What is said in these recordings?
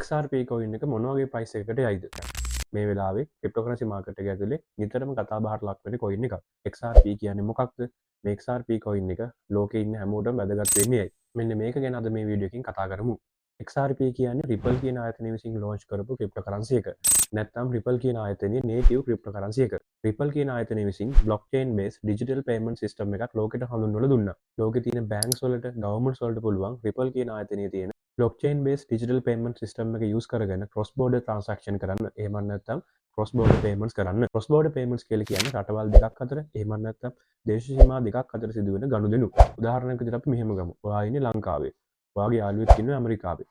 XRP coin එක මොන වගේ ප්‍රයිස් එකකට යයිද? මේ වෙලාවේ ක්‍රිප්ටෝකරන්සි මාකට් එක ඇතුලේ නිතරම කතා බහට ලක් වෙන කොයින් එකක්. XRP කියන්නේ මොකක්ද? මේ XRP කොයින් එක ලෝකේ ඉන්න හැමෝටම වැදගත් වෙන්නේ ඇයි? මෙන්න මේක ගැන අද මේ වීඩියෝ එකකින් කතා කරමු. XRP කියන්නේ Ripple කියන ආයතනය විසින් ලොන්ච් කරපු ක්‍රිප්ටෝකරන්සි එක. නැත්නම් Ripple කියන ආයතනයේ native ක්‍රිප්ටෝකරන්සි එක. Ripple කියන ආයතනය විසින් blockchain based digital payment system එකක් ලෝකෙට හඳුන්වලා දුන්නා. ලෝකේ තියෙන banks වලට, governments වලට පුළුවන් Ripple කියන ආයතනයේ තියෙන blockchain based digital payment system එක use කරගෙන cross border transaction කරන්න. එහෙම නැත්නම් cross border payments කරන්න. cross border payments කියලා කියන්නේ රටවල් දෙකක් අතර එහෙම නැත්නම් දේශ සීමා දෙකක් අතර සිදුවෙන ගනුදෙනු. උදාහරණයක් විදිහට අපි මෙහෙම ගමු. ඔයා ඉන්නේ ලංකාවේ. ඔයාගේ යාළුවෙක් ඉන්නවා ඇමරිකාවේ.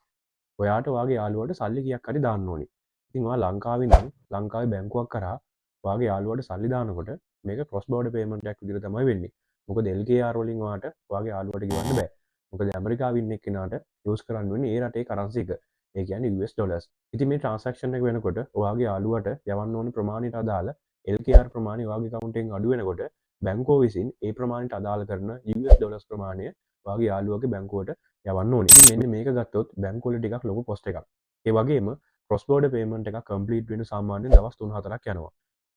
ඔයාට ඔයාගේ යාළුවාට සල්ලි කීයක් හරි දාන්න ඕනේ. ඉතින් ඔයා ලංකාවේ නම් ලංකාවේ බැංකුවක් කරා ඔයාගේ යාළුවාට සල්ලි දානකොට මේක cross border payment එකක් විදිහට තමයි වෙන්නේ. මොකද LKR වලින් ඔයාට ඔයාගේ යාළුවාට ගෙවන්න බෑ. මොකද ඇමරිකාවේ ඉන්න එක්කෙනාට යූස් කරන්න වෙන්නේ ඒ රටේ කරන්සි එක. ඒ කියන්නේ US ඩොලර්ස්. ඉතින් මේ ට්‍රාන්සැක්ෂන් එක වෙනකොට ඔයාගේ යාළුවාට යවන්න ඕන ප්‍රමාණයට අදාළ LKR ප්‍රමාණය ඔයාගේ account එකෙන් අඩු වෙනකොට බැංකුව විසින් ඒ ප්‍රමාණයට අදාළ කරන US ඩොලර්ස් ප්‍රමාණය ඔයාගේ යාළුවාගේ බැංකුවට යවන්න ඕනේ. ඉතින් මෙන්න මේක ගත්තොත් බැංකුව වල ටිකක් ලොකු කොස්ට් එකක්. ඒ වගේම cross border payment එකක් complete වෙන්න සාමාන්‍යයෙන් දවස් 3-4ක් යනවා.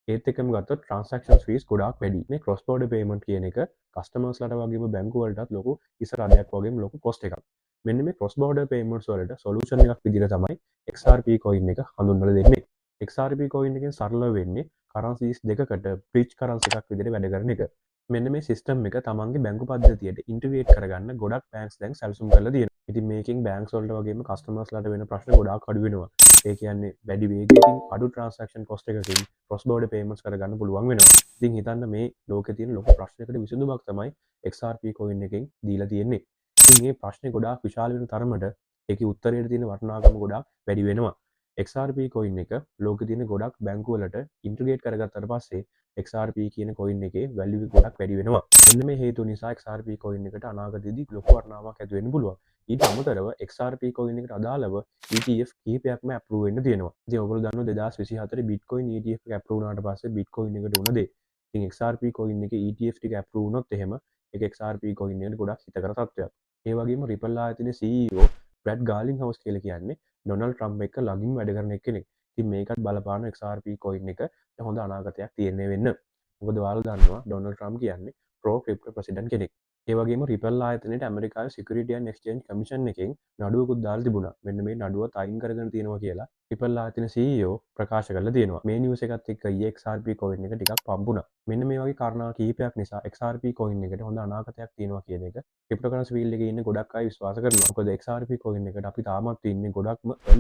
ඒත් එක්කම ගත්තොත් transaction fees ගොඩාක් වැඩි. මේ cross border payment කියන එක customers ලට වගේම බැංකු වලටත් ලොකු ඉස්සරහයක් වගේම ලොකු cost එකක්. මෙන්න මේ cross border payments වලට solution එකක් විදිහට තමයි XRP coin එක හඳුන්වලා දෙන්නේ. XRP coin එකෙන් සරලව වෙන්නේ currencies දෙකකට bridge currency එකක් විදිහට වැඩ කරන එක. මෙන්න මේ සිස්ටම් එක තමන්ගේ බැංකු පද්ධතියට ඉන්ටිග්‍රේට් කරගන්න ගොඩක් බැංක්ස් දැන් සැලසුම් කරලා තියෙනවා. ඉතින් මේකෙන් බැංක්ස් වලට වගේම කස්ටමර්ස් ලට වෙන ප්‍රශ්න ගොඩාක් අඩු වෙනවා. ඒ කියන්නේ වැඩි වේගයකින් අඩු ට්‍රාන්සැක්ෂන් කොස්ට් එකකින් cross border payments කරගන්න පුළුවන් වෙනවා. ඉතින් හිතන්න මේ ලෝකේ තියෙන ලොකු ප්‍රශ්නයකට විසඳුමක් තමයි XRP coin එකෙන් දීලා තියෙන්නේ. ඉතින් මේ ප්‍රශ්නේ ගොඩාක් විශාල වෙන තරමට ඒකේ උත්තරයට තියෙන වටිනාකම ගොඩාක් වැඩි වෙනවා. XRP coin එක ලෝකේ තියෙන ගොඩක් බැංකු වලට ඉන්ටිග්‍රේට් කරගත්තාට පස්සේ XRP කියන coin එකේ value එක ගොඩක් වැඩි වෙනවා. මෙන්න මේ හේතු නිසා XRP coin එකට අනාගතයේදී ලොකු වටිනාකමක් ඇති වෙන්න පුළුවන්. ඊට අමතරව XRP coin එකට අදාළව ETF කීපයක්ම approve වෙන්න තියෙනවා. ඉතින් ඔයගොල්ලෝ දන්නවා 2024 Bitcoin ETF එක approve වුණාට පස්සේ Bitcoin එකට උන දේ. ඉතින් XRP coin එකේ ETF ටික approve වුණොත් එහෙම ඒක XRP coin එකට ගොඩක් හිතකර තත්ත්වයක්. ඒ වගේම Ripple ආයතනයේ CEO Brad Garlinghouse කියලා කියන්නේ ඩොනල්ඩ් ට්‍රම්ප් එක්ක ළඟින් වැඩ කරන කෙනෙක්. ඉතින් මේකත් බලපාන XRP coin එක හොඳ අනාගතයක් තියෙන්නේ වෙන්න. මොකද ඔයාලා දන්නවා ඩොනල්ඩ් ට්‍රම්ප් කියන්නේ pro crypto president කෙනෙක්. ඒ වගේම Ripple ආයතනයේ ඇමරිකාවේ Security and Exchange Commission එකෙන් නඩුවකුත් දාලා තිබුණා. මෙන්න මේ නඩුවත් අයින් කරගෙන තියෙනවා කියලා Ripple ආයතන CEO ප්‍රකාශ කරලා තියෙනවා. මේ නිවුස් එකත් එක්ක XRP coin එක ටිකක් පම්පුණා. මෙන්න මේ වගේ කාරණා කීපයක් නිසා XRP coin එකට හොඳ අනාගතයක් තියෙනවා කියන එක cryptocurrency field එකේ ඉන්න ගොඩක් අය විශ්වාස කරනවා. මොකද XRP coin එකට අපි තාමත් ඉන්නේ ගොඩක්ම